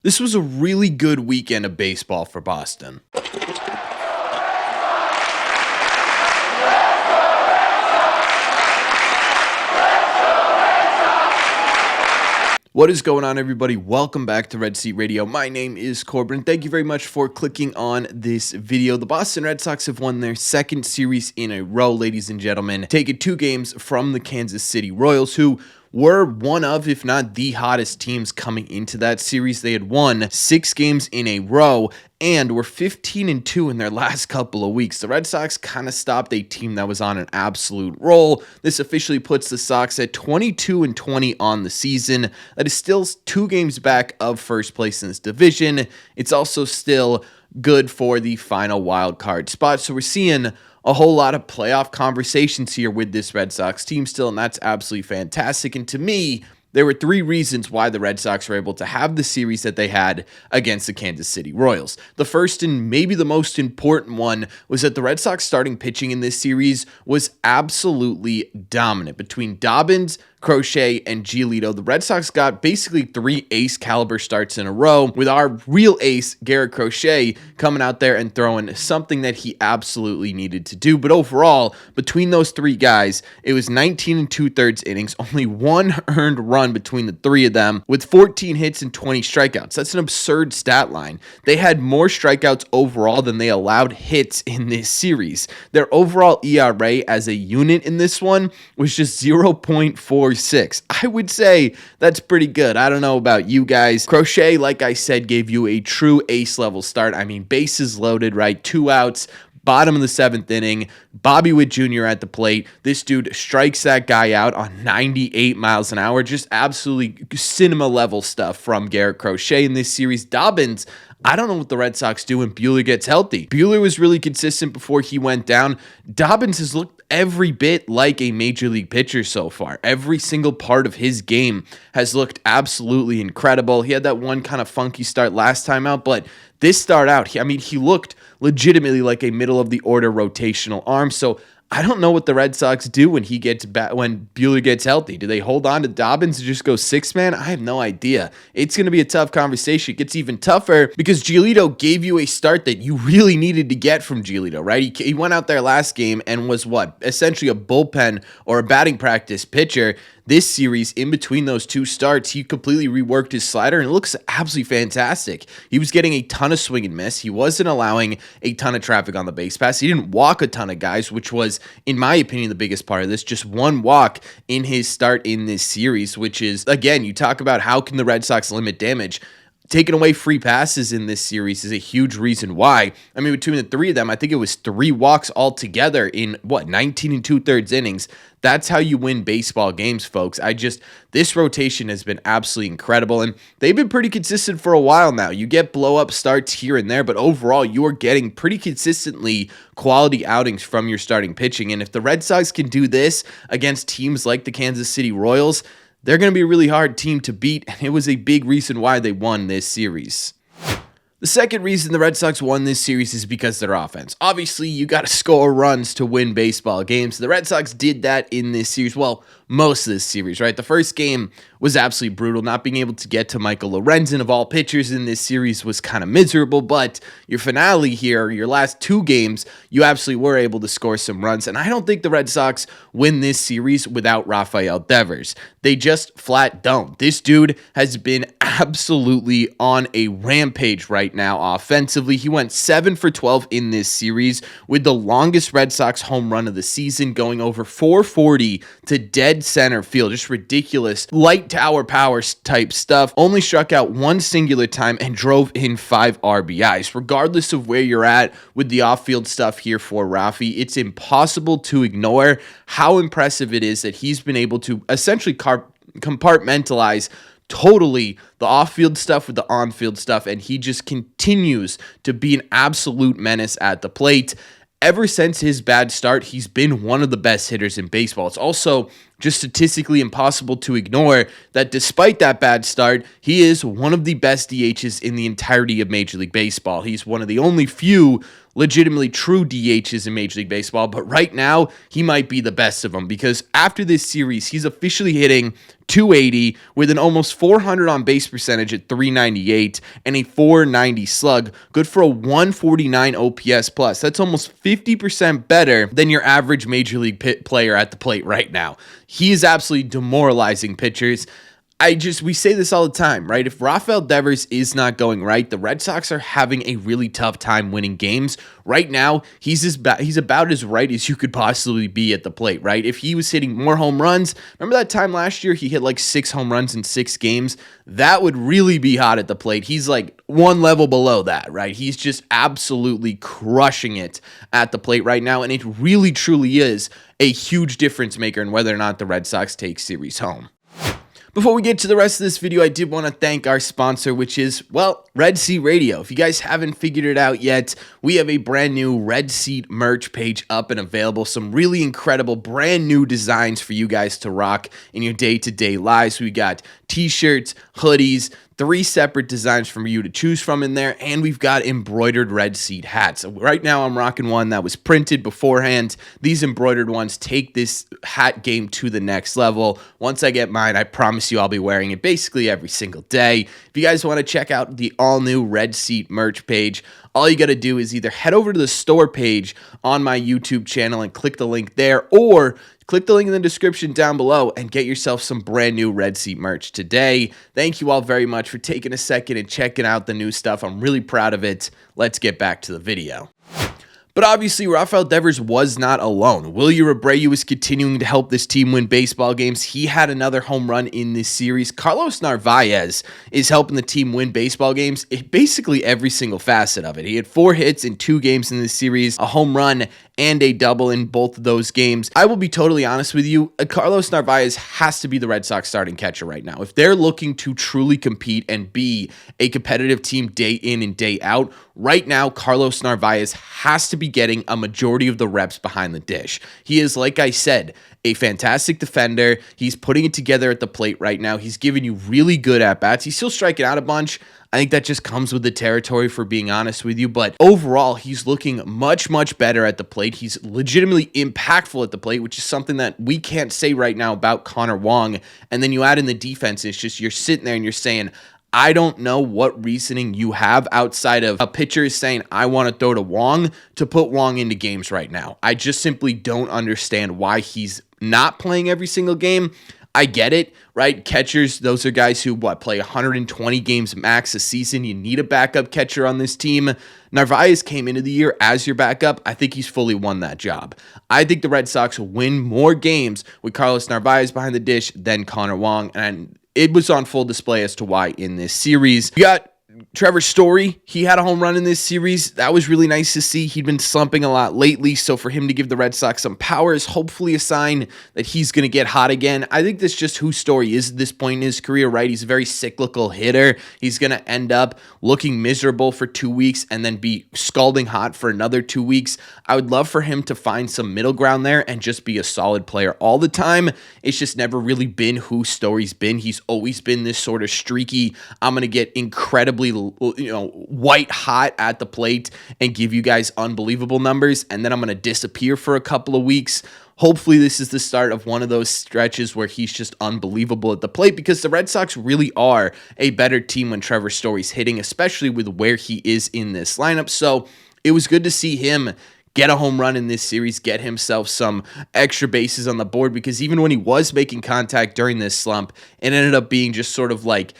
This was a really good weekend of baseball for Boston. What is going on, everybody? Welcome back to Red Seat Radio. My name is Corbin. Thank you very much for clicking on this video. The Boston Red Sox have won their second series in a row, ladies and gentlemen, taking 2 games from the Kansas City Royals, who were one of, if not the hottest teams coming into that series. They had won 6 games in a row and were 15-2 in their last couple of weeks. The Red Sox kind of stopped a team that was on an absolute roll. This officially puts the Sox at 22-20 on the season. That is still 2 games back of first place in this division. It's also still good for the final wild card spot. So we're seeing a whole lot of playoff conversations here with this Red Sox team still, and that's absolutely fantastic. And to me, there were 3 reasons why the Red Sox were able to have the series that they had against the Kansas City Royals. The first and maybe the most important one was that the Red Sox starting pitching in this series was absolutely dominant. Between Dobbins, Crochet, and Giolito, the Red Sox got basically 3 ace caliber starts in a row, with our real ace, Garrett Crochet, coming out there and throwing something that he absolutely needed to do. But overall, between those 3 guys, it was 19 2/3 innings, only 1 earned run between the 3 of them, with 14 hits and 20 strikeouts. That's an absurd stat line. They had more strikeouts overall than they allowed hits in this series. Their overall ERA as a unit in this one was just 0.46. I would say that's pretty good. I don't know about you guys. Crochet, like I said, gave you a true ace level start. I mean, bases loaded, right? 2 outs. Bottom of the 7th inning, Bobby Witt Jr. at the plate. This dude strikes that guy out on 98 miles an hour. Just absolutely cinema level stuff from Garrett Crochet in this series. Dobbins, I don't know what the Red Sox do when Buehler gets healthy. Buehler was really consistent before he went down. Dobbins has looked every bit like a major league pitcher so far. Every single part of his game has looked absolutely incredible. He had that one kind of funky start last time out, but this start out, he looked legitimately like a middle of the order rotational arm. So I don't know what the Red Sox do when when Buehler gets healthy. Do they hold on to Dobbins and just go 6-man? I have no idea. It's going to be a tough conversation. It gets even tougher because Giolito gave you a start that you really needed to get from Giolito, right? He went out there last game and was essentially a bullpen or a batting practice pitcher. This series, in between those 2 starts, he completely reworked his slider, and it looks absolutely fantastic. He was getting a ton of swing and miss. He wasn't allowing a ton of traffic on the base pass. He didn't walk a ton of guys, which was, in my opinion, the biggest part of this. Just 1 walk in his start in this series, which is, again, you talk about how can the Red Sox limit damage. Taking away free passes in this series is a huge reason why. Between the 3 of them, I think it was 3 walks altogether in 19 2/3 innings. That's how you win baseball games, folks. This rotation has been absolutely incredible, and they've been pretty consistent for a while now. You get blow-up starts here and there, but overall, you are getting pretty consistently quality outings from your starting pitching. And if the Red Sox can do this against teams like the Kansas City Royals, they're going to be a really hard team to beat, and it was a big reason why they won this series. The second reason the Red Sox won this series is because of their offense. Obviously, you got to score runs to win baseball games. The Red Sox did that in this series. Well, most of this series, right? The first game was absolutely brutal. Not being able to get to Michael Lorenzen, of all pitchers in this series, was kind of miserable. But your finale here, your last 2 games, you absolutely were able to score some runs. And I don't think the Red Sox win this series without Rafael Devers. They just flat don't. This dude has been absolutely on a rampage right now offensively. He went 7 for 12 in this series with the longest Red Sox home run of the season, going over 440 to dead center field. Just ridiculous light tower power type stuff. Only struck out 1 singular time and drove in 5 RBIs. Regardless of where you're at with the off-field stuff here for Rafi, it's impossible to ignore how impressive it is that he's been able to essentially compartmentalize totally the off-field stuff with the on-field stuff, and he just continues to be an absolute menace at the plate. Ever since his bad start, he's been one of the best hitters in baseball. It's also just statistically impossible to ignore that despite that bad start, he is one of the best DHs in the entirety of Major League Baseball. He's one of the only few legitimately true DHs in Major League Baseball, but right now he might be the best of them because after this series, he's officially hitting 280 with an almost 400 on base percentage at 398 and a 490 slug, good for a 149 OPS plus. That's almost 50% better than your average Major League player at the plate right now. He is absolutely demoralizing pitchers. We say this all the time, right? If Rafael Devers is not going right, the Red Sox are having a really tough time winning games. Right now, he's about as right as you could possibly be at the plate, right? If he was hitting more home runs, remember that time last year he hit like 6 home runs in 6 games? That would really be hot at the plate. He's like one level below that, right? He's just absolutely crushing it at the plate right now, and it really truly is a huge difference maker in whether or not the Red Sox take series home. Before we get to the rest of this video, I did want to thank our sponsor, which is, well, Red Seat Radio. If you guys haven't figured it out yet, we have a brand new Red Seat merch page up and available. Some really incredible brand new designs for you guys to rock in your day-to-day lives. We got t-shirts, hoodies, 3 separate designs for you to choose from in there, and we've got embroidered Red Seat hats. Right now, I'm rocking one that was printed beforehand. These embroidered ones take this hat game to the next level. Once I get mine, I promise you I'll be wearing it basically every single day. If you guys want to check out the all-new Red Seat merch page, all you got to do is either head over to the store page on my YouTube channel and click the link there, or click the link in the description down below and get yourself some brand new Red Seat merch today. Thank you all very much for taking a second and checking out the new stuff. I'm really proud of it. Let's get back to the video. But obviously, Rafael Devers was not alone. Willie Abreu was continuing to help this team win baseball games. He had another home run in this series. Carlos Narvaez is helping the team win baseball games in basically every single facet of it. He had 4 hits in 2 games in this series, a home run and a double in both of those games. I will be totally honest with you, Carlos Narvaez has to be the Red Sox starting catcher right now. If they're looking to truly compete and be a competitive team day in and day out, right now, Carlos Narvaez has to be getting a majority of the reps behind the dish. He is, like I said, a fantastic defender. He's putting it together at the plate right now. He's giving you really good at-bats. He's still striking out a bunch. I think that just comes with the territory, for being honest with you. But overall, he's looking much, much better at the plate. He's legitimately impactful at the plate, which is something that we can't say right now about Connor Wong. And then you add in the defense, it's just you're sitting there and you're saying, I don't know what reasoning you have outside of a pitcher is saying, I want to throw to Wong to put Wong into games right now. I just simply don't understand why he's not playing every single game. I get it, right? Catchers, those are guys who, play 120 games max a season. You need a backup catcher on this team. Narvaez came into the year as your backup. I think he's fully won that job. I think the Red Sox will win more games with Carlos Narvaez behind the dish than Connor Wong, and it was on full display as to why in this series. You got Trevor Story, he had a home run in this series. That was really nice to see. He'd been slumping a lot lately, so for him to give the Red Sox some power is hopefully a sign that he's going to get hot again. I think that's just who Story is at this point in his career, right? He's a very cyclical hitter. He's going to end up looking miserable for 2 weeks and then be scalding hot for another 2 weeks. I would love for him to find some middle ground there and just be a solid player all the time. It's just never really been who Story's been. He's always been this sort of streaky, I'm going to get incredibly white hot at the plate and give you guys unbelievable numbers, and then I'm going to disappear for a couple of weeks. Hopefully this is the start of one of those stretches where he's just unbelievable at the plate, because the Red Sox really are a better team when Trevor Story's hitting, especially with where he is in this lineup. So it was good to see him get a home run in this series, get himself some extra bases on the board, because even when he was making contact during this slump, it ended up being just sort of like,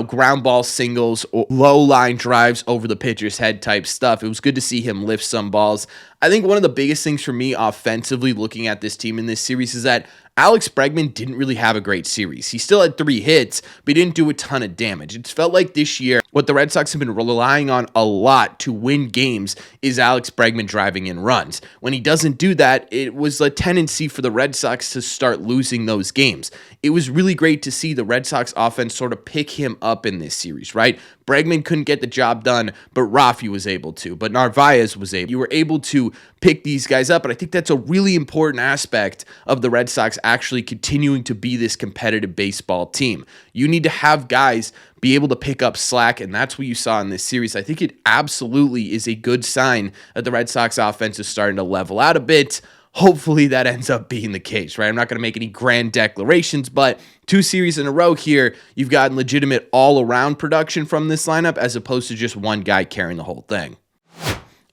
ground ball singles or low line drives over the pitcher's head type stuff. It was good to see him lift some balls. I think one of the biggest things for me offensively looking at this team in this series is that Alex Bregman didn't really have a great series. He still had 3 hits, but he didn't do a ton of damage. It's felt like this year, what the Red Sox have been relying on a lot to win games is Alex Bregman driving in runs. When he doesn't do that, it was a tendency for the Red Sox to start losing those games. It was really great to see the Red Sox offense sort of pick him up in this series, right? Bregman couldn't get the job done, but Rafi was able to, but Narvaez was able. You were able to pick these guys up, and I think that's a really important aspect of the Red Sox actually continuing to be this competitive baseball team. You need to have guys be able to pick up slack, and that's what you saw in this series. I think it absolutely is a good sign that the Red Sox offense is starting to level out a bit. Hopefully that ends up being the case, right? I'm not going to make any grand declarations, but 2 series in a row here, you've gotten legitimate all-around production from this lineup as opposed to just one guy carrying the whole thing.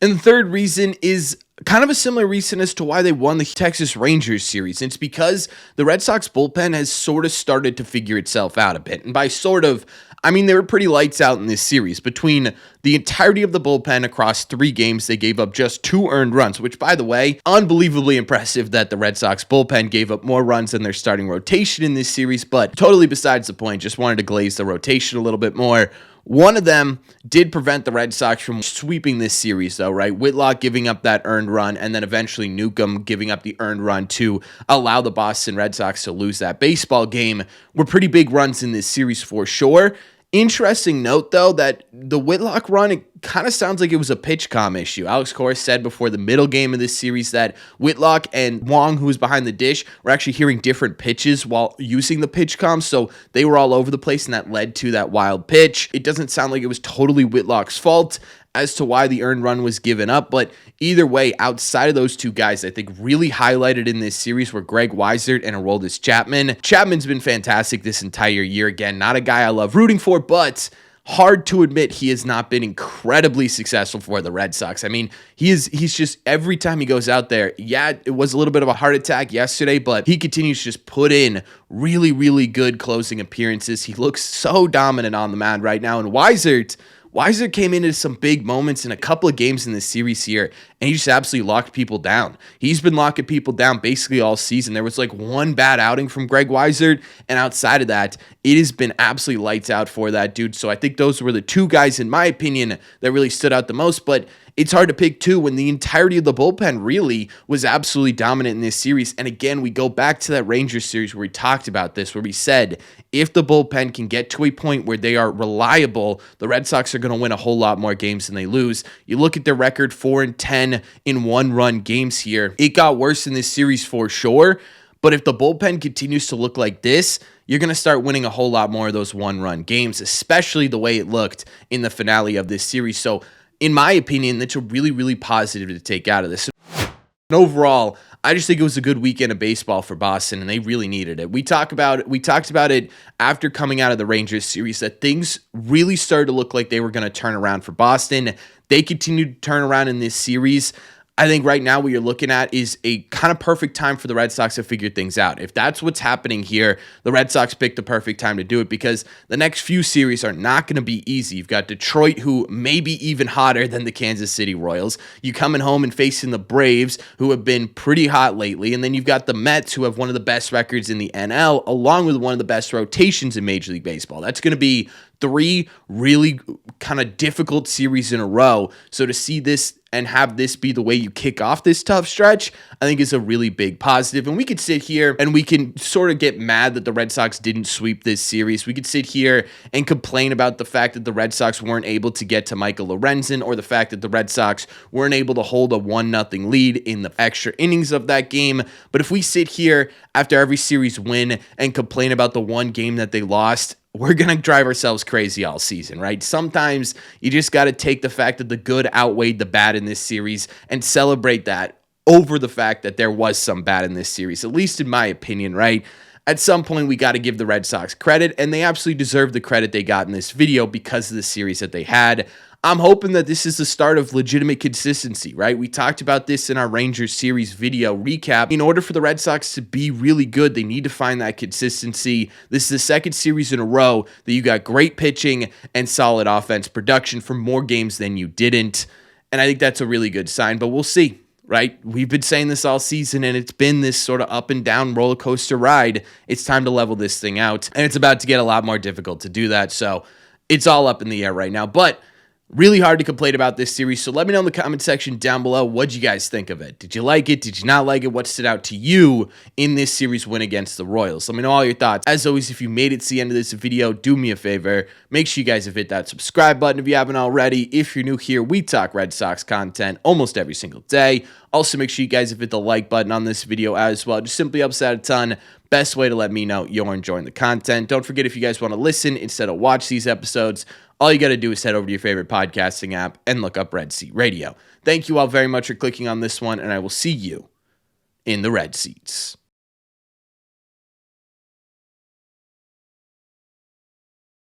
And the third reason is kind of a similar reason as to why they won the Texas Rangers series. It's because the Red Sox bullpen has sort of started to figure itself out a bit. And by sort of, I mean they were pretty lights out in this series. Between the entirety of the bullpen across 3 games, they gave up just 2 earned runs, which, by the way, unbelievably impressive that the Red Sox bullpen gave up more runs than their starting rotation in this series, but totally besides the point. Just wanted to glaze the rotation a little bit more. One of them did prevent the Red Sox from sweeping this series, though, right? Whitlock giving up that earned run, and then eventually Newcomb giving up the earned run to allow the Boston Red Sox to lose that baseball game were pretty big runs in this series for sure. Interesting note, though, that the Whitlock run, it kind of sounds like it was a pitch comm issue. Alex Cora said before the middle game of this series that Whitlock and Wong, who was behind the dish, were actually hearing different pitches while using the pitch comm, so they were all over the place, and that led to that wild pitch. It doesn't sound like it was totally Whitlock's fault as to why the earned run was given up, but either way, outside of those 2 guys, I think really highlighted in this series were Greg Weissert and Aroldis Chapman. Chapman's been fantastic this entire year. Again, not a guy I love rooting for, but hard to admit he has not been incredibly successful for the Red Sox. I mean, he's just, every time he goes out there, yeah, it was a little bit of a heart attack yesterday, but he continues to just put in really, really good closing appearances. He looks so dominant on the mound right now, and Weissert came into some big moments in a couple of games in this series here, and he just absolutely locked people down. He's been locking people down basically all season. There was like one bad outing from Greg Weissert, and outside of that, it has been absolutely lights out for that dude. So I think those were the 2 guys, in my opinion, that really stood out the most, but it's hard to pick 2 when the entirety of the bullpen really was absolutely dominant in this series. And again, we go back to that Rangers series where we talked about this, where we said if the bullpen can get to a point where they are reliable, the Red Sox are going to win a whole lot more games than they lose. You look at their record, 4-10 in 1-run games here. It got worse in this series for sure, but if the bullpen continues to look like this, you're going to start winning a whole lot more of those 1-run games, especially the way it looked in the finale of this series. So in my opinion, that's a really, really positive to take out of this. And overall, I just think it was a good weekend of baseball for Boston, and they really needed it. We talked about it after coming out of the Rangers series that things really started to look like they were going to turn around for Boston. They continued to turn around in this series. I think right now what you're looking at is a kind of perfect time for the Red Sox to figure things out. If that's what's happening here, the Red Sox picked the perfect time to do it because the next few series are not going to be easy. You've got Detroit, who may be even hotter than the Kansas City Royals. You coming home and facing the Braves, who have been pretty hot lately. And then you've got the Mets, who have one of the best records in the NL, along with one of the best rotations in Major League Baseball. That's going to be 3 really kind of difficult series in a row. So to see this and have this be the way you kick off this tough stretch, I think is a really big positive. And we could sit here and we can sort of get mad that the Red Sox didn't sweep this series. We could sit here and complain about the fact that the Red Sox weren't able to get to Michael Lorenzen, or the fact that the Red Sox weren't able to hold a 1-0 lead in the extra innings of that game. But if we sit here after every series win and complain about the one game that they lost, we're going to drive ourselves crazy all season, right? Sometimes you just got to take the fact that the good outweighed the bad in this series and celebrate that over the fact that there was some bad in this series, at least in my opinion, right? At some point, we got to give the Red Sox credit, and they absolutely deserve the credit they got in this video because of the series that they had. I'm hoping that this is the start of legitimate consistency, right? We talked about this in our Rangers series video recap. In order for the Red Sox to be really good, they need to find that consistency. This is the second series in a row that you got great pitching and solid offense production for more games than you didn't. And I think that's a really good sign, but we'll see, right? We've been saying this all season, and it's been this sort of up and down roller coaster ride. It's time to level this thing out, and it's about to get a lot more difficult to do that. So it's all up in the air right now, but really hard to complain about this series. So let me know in the comment section down below, what'd you guys think of it? Did you like it? Did you not like it? What stood out to you in this series win against the Royals? Let me know all your thoughts. As always, if you made it to the end of this video, do me a favor. Make sure you guys have hit that subscribe button if you haven't already. If you're new here, we talk Red Sox content almost every single day Also, make sure you guys hit the like button on this video as well. It just simply helps out a ton. Best way to let me know you're enjoying the content. Don't forget, if you guys want to listen instead of watch these episodes, all you got to do is head over to your favorite podcasting app and look up Red Seat Radio. Thank you all very much for clicking on this one, and I will see you in the Red Seats.